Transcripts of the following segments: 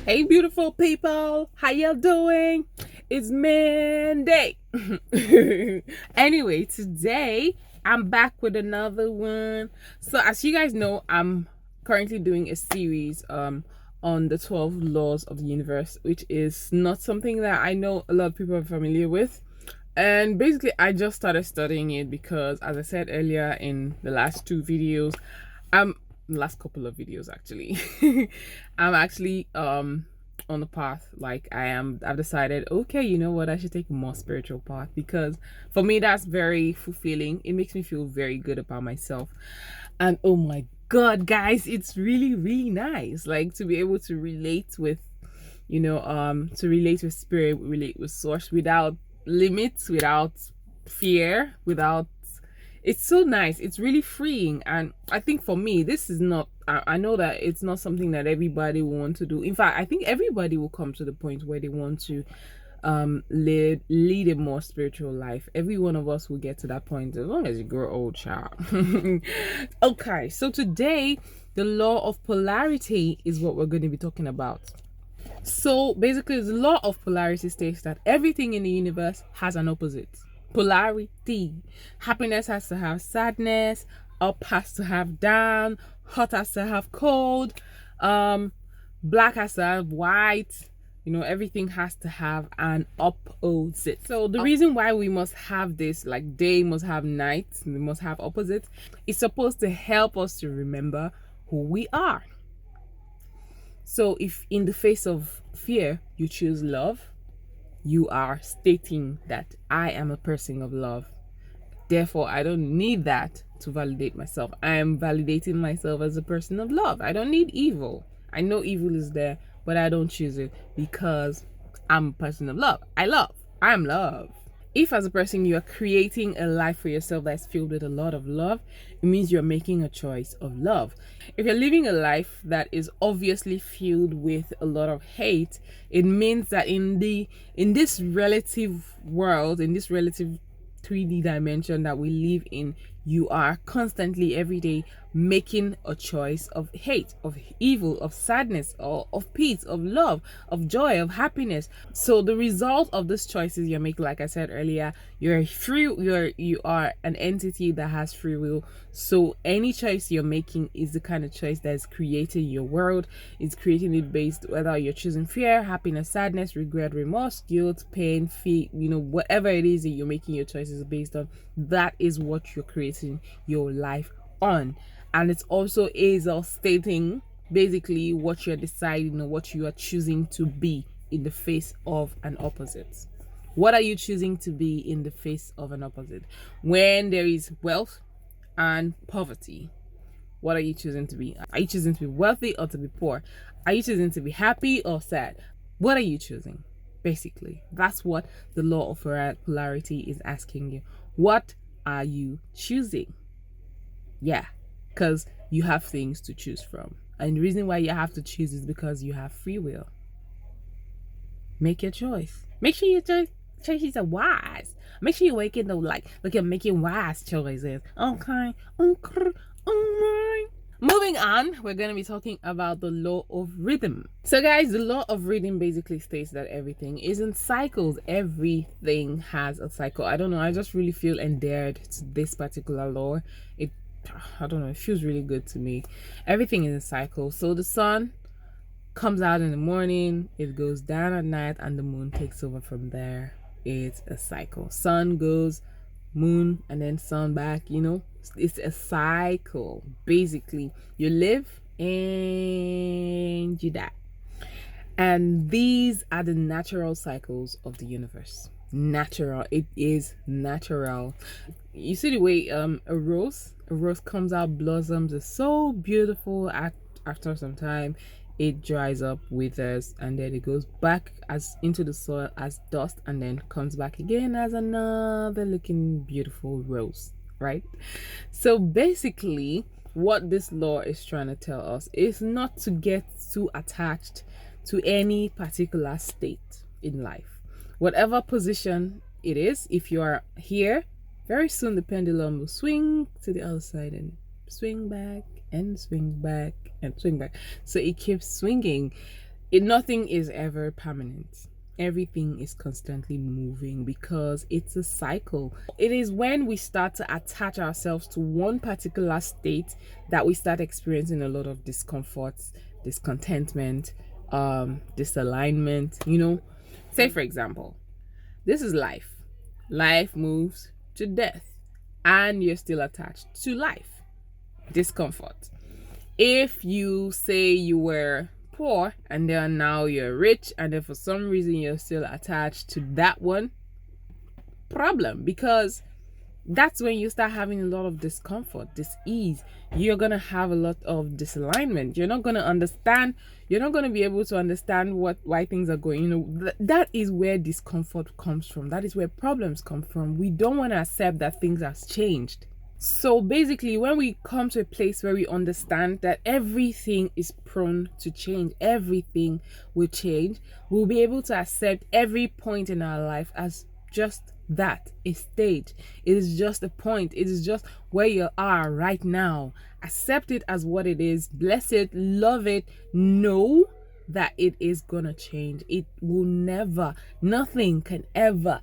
Hey, beautiful people, how y'all doing? It's Mandie. Anyway, today I'm back with another one. So, as you guys know, I'm currently doing a series on the 12 laws of the universe, which is not something that I know a lot of people are familiar with. And basically, I just started studying it because, as I said earlier in the last two videos, I'm last couple of videos actually, I'm actually on the path. Like I've decided, okay, you know what, I should take a more spiritual path because for me that's very fulfilling. It makes me feel very good about myself, and oh my god, guys, it's really really nice, like, to be able to relate with, to relate with spirit, relate with source without limits, without fear, without, it's so nice. It's really freeing. And I think for me, this is not, I know that it's not something that everybody will want to do. In fact, I think everybody will come to the point where they want to lead a more spiritual life. Every one of us will get to that point as long as you grow old, child. Okay, so today the law of polarity is what we're going to be talking about. So basically, the law of polarity states that everything in the universe has an opposite. Polarity. Happiness has to have sadness, up has to have down, hot has to have cold, black has to have white. Everything has to have an opposite. So the reason why we must have this, like day must have night, we must have opposites, is supposed to help us to remember who we are. So if in the face of fear you choose love, you are stating that I am a person of love. Therefore, I don't need that to validate myself. I am validating myself as a person of love. I don't need evil. I know evil is there, but I don't choose it because I'm a person of love. I am love. If as a person you are creating a life for yourself that's filled with a lot of love, it means you're making a choice of love. If you're living a life that is obviously filled with a lot of hate, it means that in this relative world, in this relative 3D dimension that we live in, you are constantly every day making a choice of hate, of evil, of sadness, or of peace, of love, of joy, of happiness. So the result of these choices you're making, like I said earlier, you are an entity that has free will. So any choice you're making is the kind of choice that is creating your world. It's creating it based whether you're choosing fear, happiness, sadness, regret, remorse, guilt, pain, fear, whatever it is that you're making your choices based on, that is what you're creating your life on. And it also is stating basically what you're deciding or what you are choosing to be in the face of an opposite. What are you choosing to be in the face of an opposite? When there is wealth and poverty, what are you choosing to be? Are you choosing to be wealthy or to be poor? Are you choosing to be happy or sad? What are you choosing? Basically, that's what the law of polarity is asking you. What are you choosing? Yeah, because you have things to choose from. And the reason why you have to choose is because you have free will. Make your choice. Make sure your choices are wise. Make sure you're waking up like you're making wise choices. Okay. Alright. Moving on, we're going to be talking about the law of rhythm. So guys, the law of rhythm basically states that everything is in cycles. Everything has a cycle. I don't know, I just really feel endeared to this particular law. I don't know, it feels really good to me. Everything is a cycle. So the sun comes out in the morning, it goes down at night, and the moon takes over from there. It's a cycle. Sun goes, moon, and then sun back. It's a cycle. Basically, you live and you die, and these are the natural cycles of the universe. Natural. It is natural. You see the way a rose comes out, blossoms, is so beautiful. After some time it dries up, withers, and then it goes back as into the soil as dust, and then comes back again as another looking beautiful rose, right? So basically what this law is trying to tell us is not to get too attached to any particular state in life, whatever position it is. If you are here, very soon the pendulum will swing to the other side and swing back and swing back and swing back. So it keeps swinging. Nothing is ever permanent. Everything is constantly moving because it's a cycle. It is when we start to attach ourselves to one particular state that we start experiencing a lot of discomfort, discontentment, disalignment, Say, for example, this is life. Life moves to death, and you're still attached to life. Discomfort. If you say you were poor and then now you're rich, and then for some reason you're still attached to that one, problem, because that's when you start having a lot of discomfort, dis-ease. You're gonna have a lot of disalignment. You're not gonna understand. You're not gonna be able to understand why things are going. That is where discomfort comes from. That is where problems come from. We don't want to accept that things have changed. So basically, when we come to a place where we understand that everything is prone to change, everything will change, we'll be able to accept every point in our life as just that, a stage. It is just a point. It is just where you are right now. Accept it as what it is. Bless it, love it. Know that it is gonna change. It will never, nothing can ever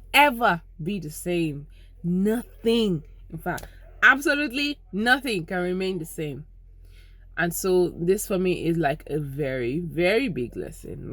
be the same. Nothing, in fact, absolutely nothing can remain the same. And so this for me is like a very, very big lesson,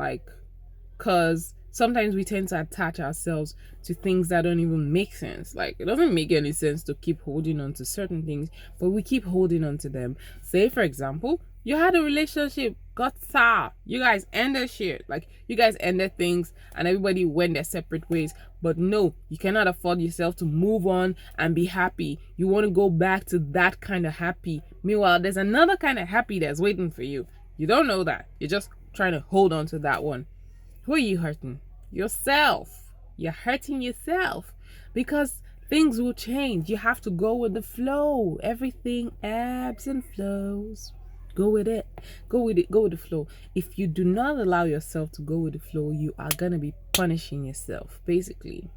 because sometimes we tend to attach ourselves to things that don't even make sense. Like, it doesn't make any sense to keep holding on to certain things, but we keep holding on to them. Say, for example, you had a relationship, got sour, you guys ended shit, like you guys ended things and everybody went their separate ways. But no, you cannot afford yourself to move on and be happy. You want to go back to that kind of happy. Meanwhile, there's another kind of happy that's waiting for you. You don't know that. You're just trying to hold on to that one. Who are you hurting? Yourself. You're hurting yourself, because things will change. You have to go with the flow. Everything ebbs and flows. Go with it. Go with it. Go with the flow. If you do not allow yourself to go with the flow, you are going to be punishing yourself. Basically,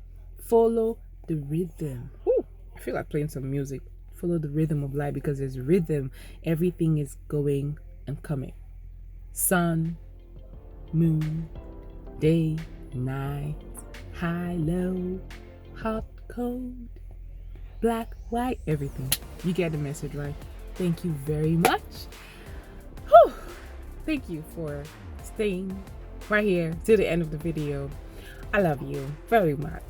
follow the rhythm. Ooh, I feel like playing some music. Follow the rhythm of life, because there's rhythm. Everything is going and coming. Sun, moon, day, night, high, low, hot, cold, black, white, everything. You get the message, right? Thank you very much. Whew. Thank you for staying right here to the end of the video. I love you very much.